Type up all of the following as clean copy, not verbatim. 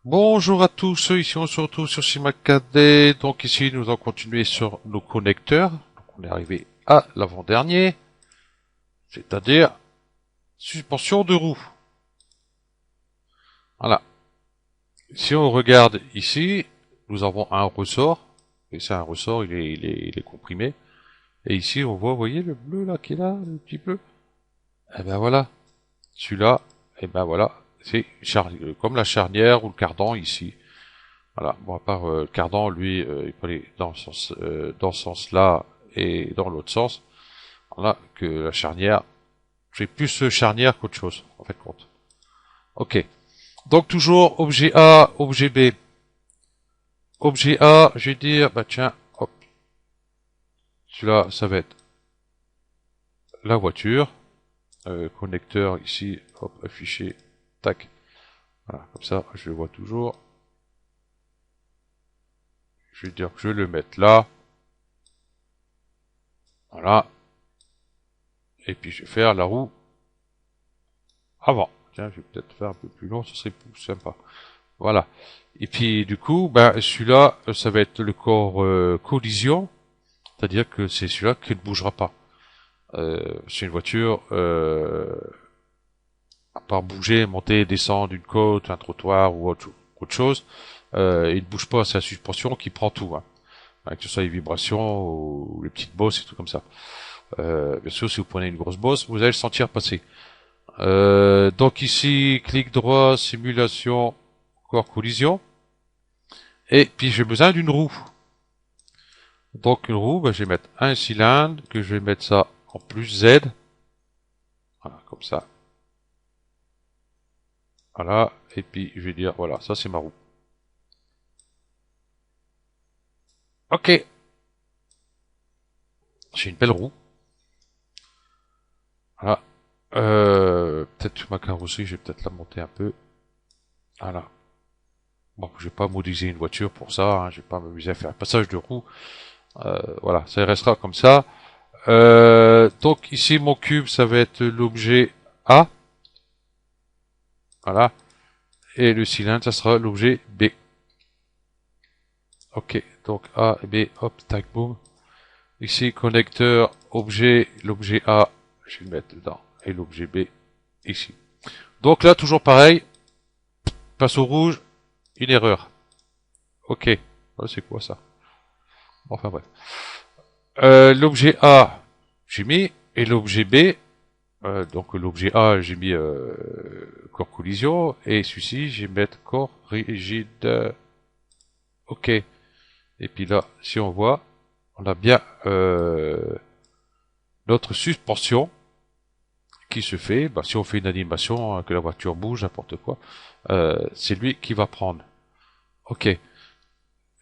Bonjour à tous, ici on se retrouve sur SimaCAD. Donc ici nous allons continuer sur nos connecteurs. Donc on est arrivé à l'avant-dernier, c'est-à-dire suspension de roue. Voilà. Si on regarde ici, nous avons un ressort, et c'est un ressort, il est comprimé. Et ici on voit, vous voyez le bleu là qui est là, le petit bleu. Et ben voilà, celui-là, et ben voilà, c'est comme la charnière ou le cardan ici. Voilà. Bon, à part le cardan, lui, il peut aller dans ce sens-là et dans l'autre sens. Voilà, que la charnière, j'ai plus charnière qu'autre chose, en fait, compte. Ok. Donc toujours objet A, objet B. Objet A, je vais dire, bah tiens, hop, celui-là, ça va être la voiture. Connecteur ici, hop, affiché, tac. Voilà, comme ça, je le vois toujours. Je vais dire que je vais le mettre là. Voilà. Et puis je vais faire la roue avant. Tiens, je vais peut-être faire un peu plus long, ce serait plus sympa. Voilà. Et puis du coup, ben celui-là, ça va être le corps collision, c'est-à-dire que c'est celui-là qui ne bougera pas. C'est une voiture, à part bouger, monter, descendre une côte, un trottoir ou autre chose, il ne bouge pas, c'est la suspension qui prend tout, hein. Que ce soit les vibrations ou les petites bosses et tout comme ça. Bien sûr, si vous prenez une grosse bosse, vous allez le sentir passer. Donc ici, clic droit, simulation, corps collision. Et puis j'ai besoin d'une roue. Donc une roue, ben, je vais mettre un cylindre, que je vais mettre ça en plus Z. Voilà, comme ça. Voilà. Et puis je vais dire, voilà, ça c'est ma roue. Ok. J'ai une belle roue. Voilà. Peut-être ma carrosserie, je vais peut-être la monter un peu. Voilà. Bon, je vais pas modéliser une voiture pour ça, hein, je vais pas m'amuser à faire un passage de roue. Voilà, ça restera comme ça. Donc ici, mon cube, ça va être l'objet A. Voilà. Et le cylindre, ça sera l'objet B. Ok, donc A et B, hop, tac, boum. Ici, connecteur, objet, l'objet A, je vais le mettre dedans. Et l'objet B, ici. Donc là, toujours pareil, passe au rouge, une erreur. Ok, c'est quoi ça? Enfin bref. L'objet A, j'ai mis, et l'objet B, donc l'objet A, j'ai mis corps collision, et celui-ci, j'ai mis corps rigide. Ok. Et puis là, si on voit, on a bien notre suspension qui se fait. Bah, si on fait une animation, que la voiture bouge, n'importe quoi, c'est lui qui va prendre. Ok.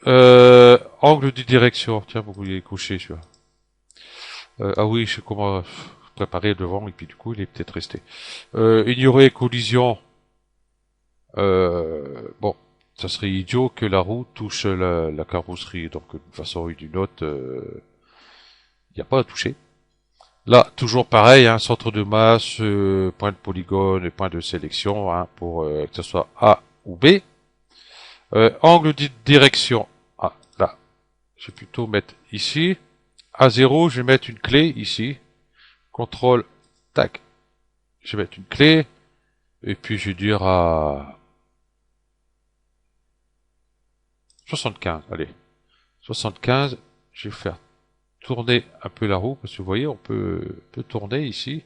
Angle de direction. Tiens, vous vouliez coucher celui-là. Ah oui, je sais comment préparer devant et puis du coup il est peut-être resté. Ignorer collision. Bon, ça serait idiot que la roue touche la carrosserie. Donc d'une façon ou d'une autre, il n'y a pas à toucher. Là, toujours pareil, hein, centre de masse, point de polygone et point de sélection, hein, pour que ce soit A ou B. Angle de direction. Ah, là, je vais plutôt mettre ici. A0, je vais mettre une clé ici. Contrôle, tac. Je vais mettre une clé. Et puis je vais dire à 75. Allez, 75. Je vais faire tourner un peu la roue parce que vous voyez, on peut tourner ici.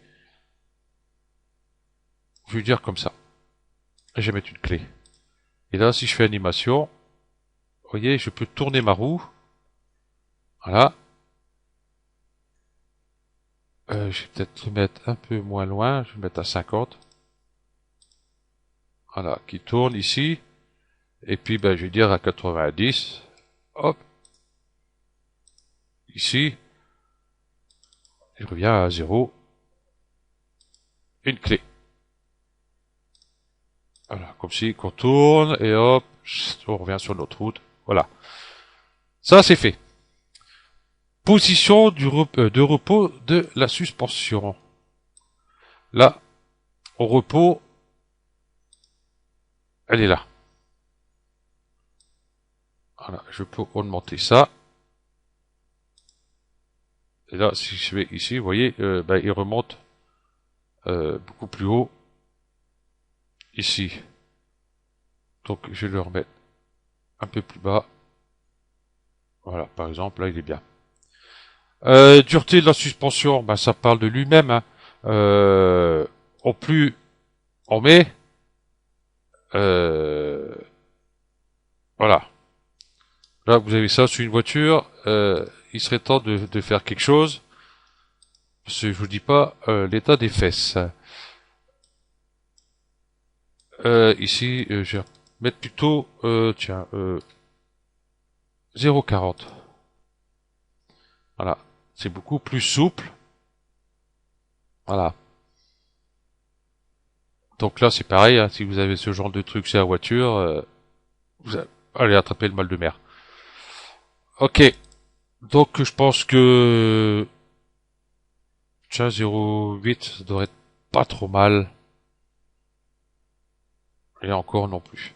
Je vais dire comme ça. Et je vais mettre une clé. Et là, si je fais animation, vous voyez, je peux tourner ma roue. Voilà. Je vais peut-être le mettre un peu moins loin. Je vais mettre à 50. Voilà, qui tourne ici. Et puis, ben, je vais dire à 90. Hop, ici. Je reviens à 0. Une clé. Voilà, comme si qu'on tourne et hop, on revient sur notre route. Voilà. Ça, c'est fait. Position de repos de la suspension. Là, au repos, elle est là. Voilà, je peux augmenter ça. Et là, si je vais ici, vous voyez, il remonte beaucoup plus haut ici. Donc, je vais le remettre un peu plus bas. Voilà, par exemple, là, il est bien. Dureté de la suspension, ben, ça parle de lui-même. Hein. Au plus on met, voilà. Là, vous avez ça sur une voiture. Il serait temps de faire quelque chose. Parce que je vous dis pas l'état des fesses. Ici, je vais mettre plutôt, 0,40. Voilà, c'est beaucoup plus souple. Voilà. Donc là, c'est pareil. Hein, si vous avez ce genre de truc sur la voiture, allez attraper le mal de mer. Ok. Donc je pense que 0,8 ça devrait être pas trop mal. Et encore non plus.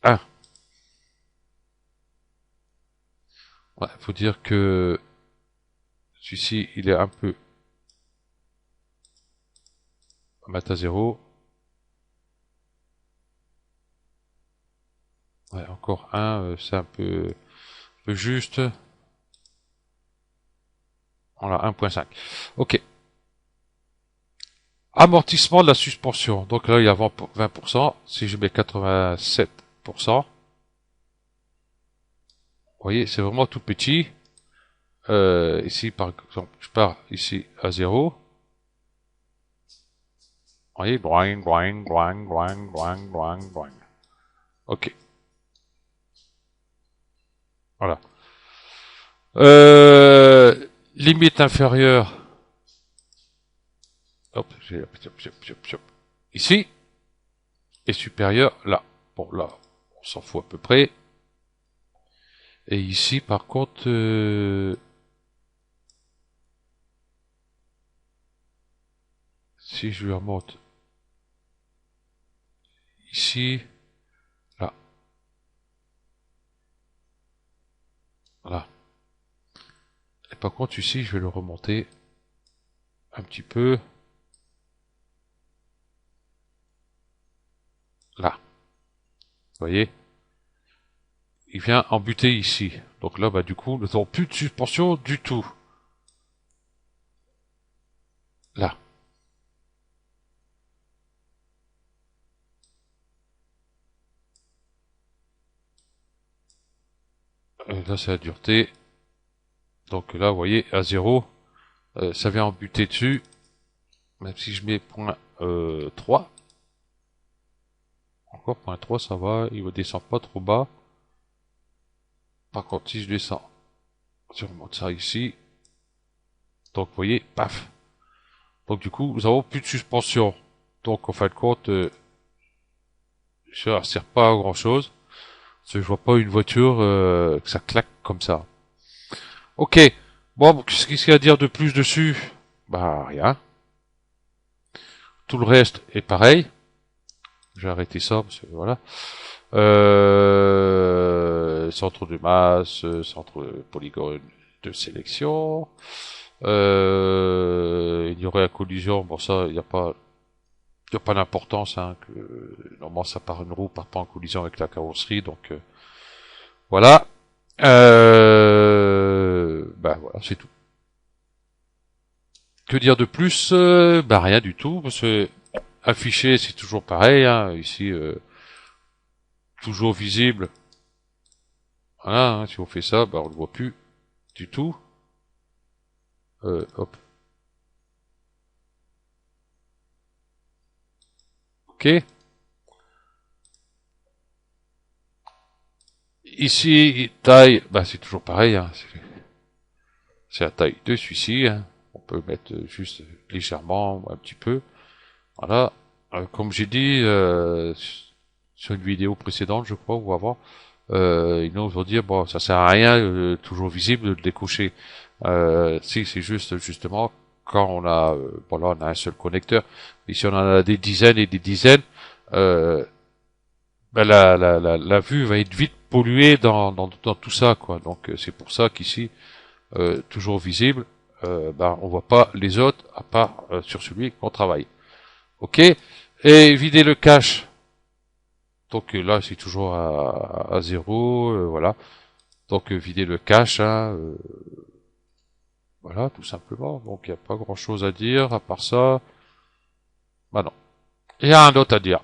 Ah, ouais, faut dire que celui-ci, il est un peu à mettre à 0. Ouais, encore un, c'est un peu juste. Voilà, 1,5. Ok. Amortissement de la suspension. Donc là, il y a 20%. Si je mets 87%, vous voyez, c'est vraiment tout petit. Ici, par exemple, je pars ici à 0. Vous voyez, boing, boing, boing, boing, boing, boing, boing. Ok, voilà. Limite inférieure. Hop, ici. Et supérieure là. Bon, là, on s'en fout à peu près. Et ici, par contre, si je lui remonte ici, là, là. Et par contre, ici, je vais le remonter un petit peu. Là. Vous voyez? Il vient en buter ici. Donc là, bah, du coup, nous n'avons plus de suspension du tout. Là. Là, c'est la dureté. Donc là, vous voyez, à 0, ça vient en buter dessus. Même si je mets point 3. Encore point 3, ça va. Il ne descend pas trop bas. Par contre, si je descends, si on remonte ça ici. Donc, vous voyez, paf. Donc, du coup, nous avons plus de suspension. Donc, en fin de compte, ça ne sert pas à grand chose. Parce que je vois pas une voiture que ça claque comme ça. Ok. Bon, qu'est-ce qu'il y a à dire de plus dessus? Bah, rien. Tout le reste est pareil. J'ai arrêté ça parce que voilà. Centre de masse, centre polygone de sélection. Il y aurait la collision. Bon, ça, il y a pas d'importance. Hein, normalement, ça part une roue, part pas en collision avec la carrosserie. Donc, voilà. Bah voilà, c'est tout. Que dire de plus? Bah rien du tout, parce que affiché, c'est toujours pareil. Hein, ici, toujours visible. Voilà, hein, si on fait ça, bah on le voit plus du tout. Hop. Ok. Ici, taille, bah c'est toujours pareil. Hein, c'est la taille de celui-ci. Hein. On peut mettre juste légèrement, un petit peu. Voilà. Comme j'ai dit sur une vidéo précédente, je crois, ou avant, ils nous ont dit bon, ça sert à rien, toujours visible, de le découcher. Si c'est juste justement quand on a, bon là on a un seul connecteur, mais si on en a des dizaines et des dizaines, ben la vue va être vite polluer dans tout ça, quoi. Donc c'est pour ça qu'ici, toujours visible, on voit pas les autres à part sur celui qu'on travaille. Ok. Et vider le cache. Donc là c'est toujours à 0, voilà. Donc vider le cache, hein, voilà, tout simplement. Donc il n'y a pas grand chose à dire à part ça. Bah non. Il y a un autre à dire.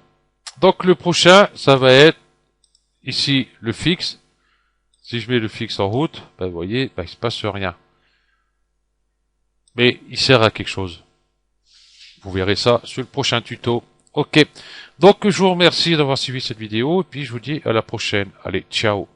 Donc le prochain, ça va être ici le fixe. Si je mets le fixe en route, vous voyez, il se passe rien. Mais il sert à quelque chose. Vous verrez ça sur le prochain tuto. Ok. Donc je vous remercie d'avoir suivi cette vidéo et puis je vous dis à la prochaine. Allez, ciao.